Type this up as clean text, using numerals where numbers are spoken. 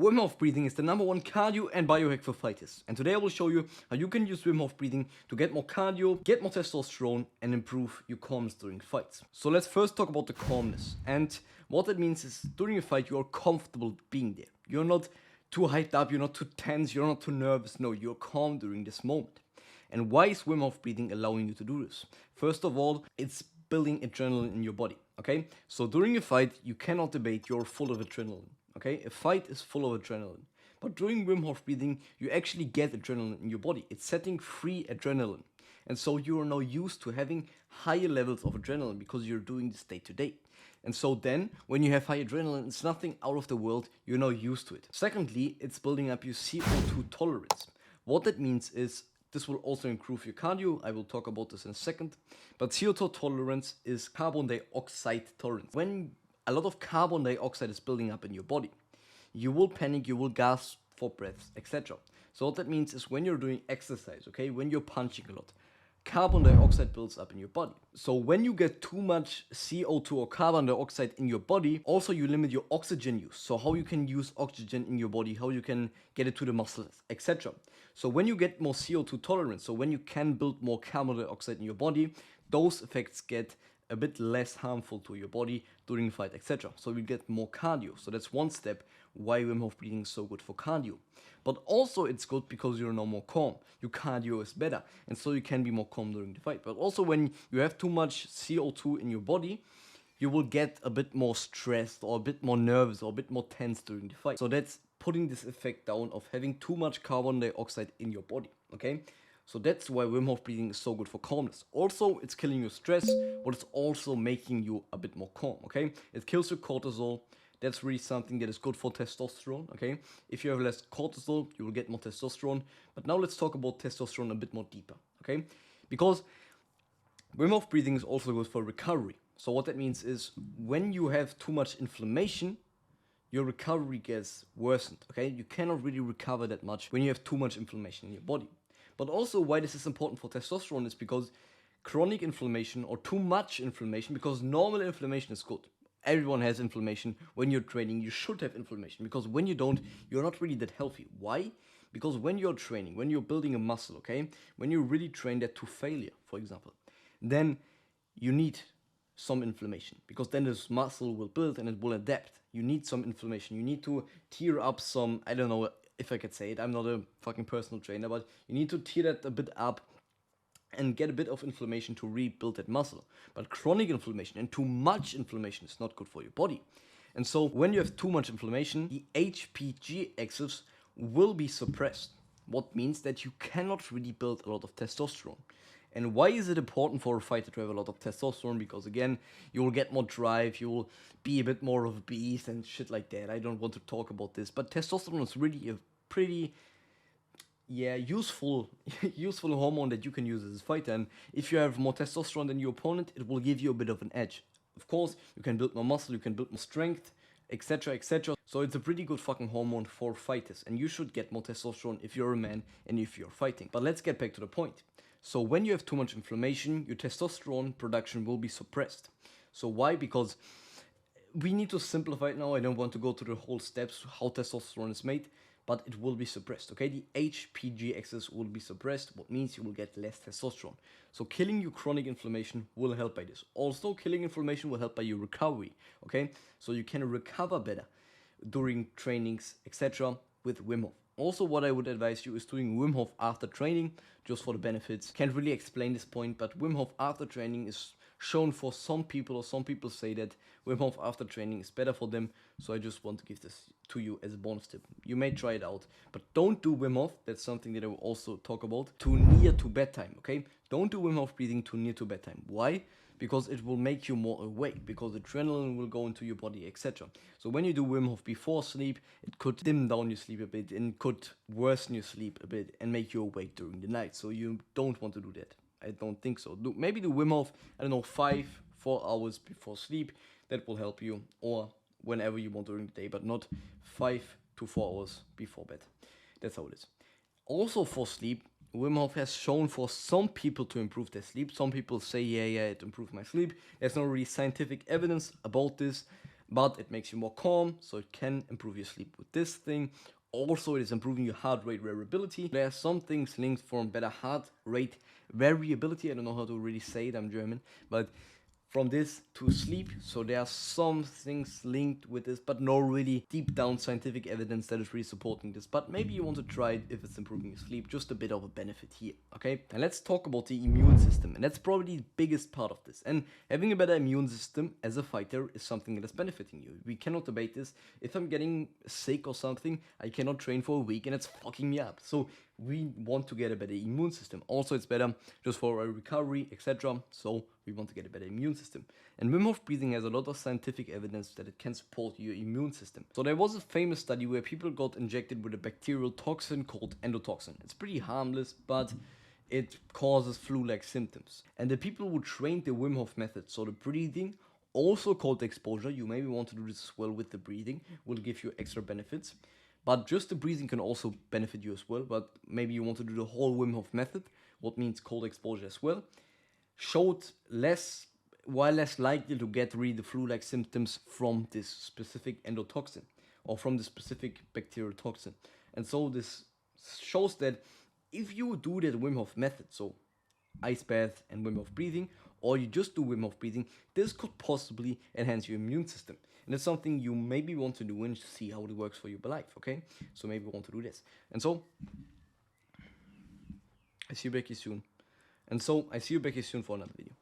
Wimhof Breathing is the #1 cardio and biohack for fighters. And today I will show you how you can use Wimhof Breathing to get more cardio, get more testosterone, and improve your calmness during fights. So let's first talk about the calmness. And what that means is during a fight, you are comfortable being there. You're not too hyped up, you're not too tense, you're not too nervous. No, you're calm during this moment. And why is Wimhof Breathing allowing you to do this? First of all, it's building adrenaline in your body, okay? So during a fight, you cannot debate you're full of adrenaline, okay? A fight is full of adrenaline. But during Wimhof Breathing, you actually get adrenaline in your body. It's setting free adrenaline. And so you are now used to having higher levels of adrenaline because you're doing this day to day. And so then, when you have high adrenaline, it's nothing out of the world, you're now used to it. Secondly, it's building up your CO2 tolerance. What that means is, this will also improve your cardio. I will talk about this in a second. But CO2 tolerance is carbon dioxide tolerance. When a lot of carbon dioxide is building up in your body, you will panic, you will gasp for breaths, etc. So what that means is when you're doing exercise, okay, when you're punching a lot, carbon dioxide builds up in your body. So when you get too much CO2 or carbon dioxide in your body, also you limit your oxygen use. So how you can use oxygen in your body, how you can get it to the muscles, etc. So when you get more CO2 tolerance, so when you can build more carbon dioxide in your body, those effects get a bit less harmful to your body during the fight, etc. So we get more cardio. So that's one step why Wimhof Breathing is so good for cardio. But also it's good because you're now more calm. Your cardio is better, and so you can be more calm during the fight. But also when you have too much CO2 in your body, you will get a bit more stressed or a bit more nervous or a bit more tense during the fight. So that's putting this effect down of having too much carbon dioxide in your body, okay? So that's why Wimhof Breathing is so good for calmness. Also, it's killing your stress, but it's also making you a bit more calm, okay? It kills your cortisol. That's really something that is good for testosterone, okay? If you have less cortisol, you will get more testosterone. But now let's talk about testosterone a bit more deeper, okay? Because Wimhof Breathing is also good for recovery. So what that means is when you have too much inflammation, your recovery gets worsened, okay? You cannot really recover that much when you have too much inflammation in your body. But also why this is important for testosterone is because chronic inflammation or too much inflammation, because normal inflammation is good. Everyone has inflammation. When you're training, you should have inflammation, because when you don't, you're not really that healthy. Why? Because when you're training, when you're building a muscle, okay, when you really train that to failure, for example, then you need some inflammation, because then this muscle will build and it will adapt. You need some inflammation. You need to tear up some, I don't know if I could say it, I'm not a fucking personal trainer, but you need to tear that a bit up and get a bit of inflammation to rebuild that muscle. But chronic inflammation and too much inflammation is not good for your body. And so when you have too much inflammation, the HPG axis will be suppressed. What means that you cannot really build a lot of testosterone. And why is it important for a fighter to have a lot of testosterone? Because again, you will get more drive, you will be a bit more of a beast and shit like that. I don't want to talk about this, but testosterone is really a pretty useful hormone that you can use as a fighter. And if you have more testosterone than your opponent, it will give you a bit of an edge. Of course, you can build more muscle, you can build more strength, etc, etc. So it's a pretty good fucking hormone for fighters, and you should get more testosterone if you're a man and if you're fighting. But let's get back to the point. So when you have too much inflammation, your testosterone production will be suppressed. So why? Because we need to simplify it now. I don't want to go through the whole steps how testosterone is made, but it will be suppressed, okay? The HPG axis will be suppressed, what means you will get less testosterone. So killing your chronic inflammation will help by this. Also, killing inflammation will help by your recovery, okay? So you can recover better during trainings, etc. with Wim Hof. Also, what I would advise you is doing Wim Hof after training, just for the benefits. Can't really explain this point, but Wim Hof after training is shown for some people, or some people say that Wim Hof after training is better for them. So I just want to give this to you as a bonus tip. You may try it out, but don't do Wim Hof. That's something that I will also talk about. Too near to bedtime, okay? Don't do Wim Hof breathing too near to bedtime. Why? Because it will make you more awake, because adrenaline will go into your body, etc. So when you do Wim Hof before sleep, it could dim down your sleep a bit and could worsen your sleep a bit and make you awake during the night. So you don't want to do that. I don't think so. Maybe do Wim Hof, I don't know, 4 hours before sleep. That will help you, or whenever you want during the day, but not 5 to 4 hours before bed. That's how it is. Also for sleep, Wim Hof has shown for some people to improve their sleep. Some people say, yeah, it improved my sleep. There's no really scientific evidence about this, but it makes you more calm, so it can improve your sleep with this thing. Also, it is improving your heart rate variability. There are some things linked from better heart rate variability. I don't know how to really say it, I'm German, but from this to sleep. So there are some things linked with this, but no really deep down scientific evidence that is really supporting this. But maybe you want to try it if it's improving your sleep, just a bit of a benefit here, okay? And let's talk about the immune system, and that's probably the biggest part of this. And having a better immune system as a fighter is something that is benefiting you. We cannot debate this. If I'm getting sick or something, I cannot train for a week and it's fucking me up. So we want to get a better immune system. Also, it's better just for our recovery, etc. So we want to get a better immune system. And Wim Hof breathing has a lot of scientific evidence that it can support your immune system. So there was a famous study where people got injected with a bacterial toxin called endotoxin. It's pretty harmless, but it causes flu-like symptoms. And the people who trained the Wim Hof method, so the breathing, also called the exposure, you maybe want to do this as well with the breathing, will give you extra benefits. But just the breathing can also benefit you as well. But maybe you want to do the whole Wim Hof method, what means cold exposure as well. Showed less likely to get really the flu-like symptoms from this specific endotoxin or from the specific bacterial toxin. And so this shows that if you do that Wim Hof method, so ice bath and Wim Hof breathing, or you just do Wim Hof breathing, this could possibly enhance your immune system. And it's something you maybe want to do and see how it works for your life, okay? So maybe you want to do this. And so, I see you back here soon. And so, I see you back here soon for another video.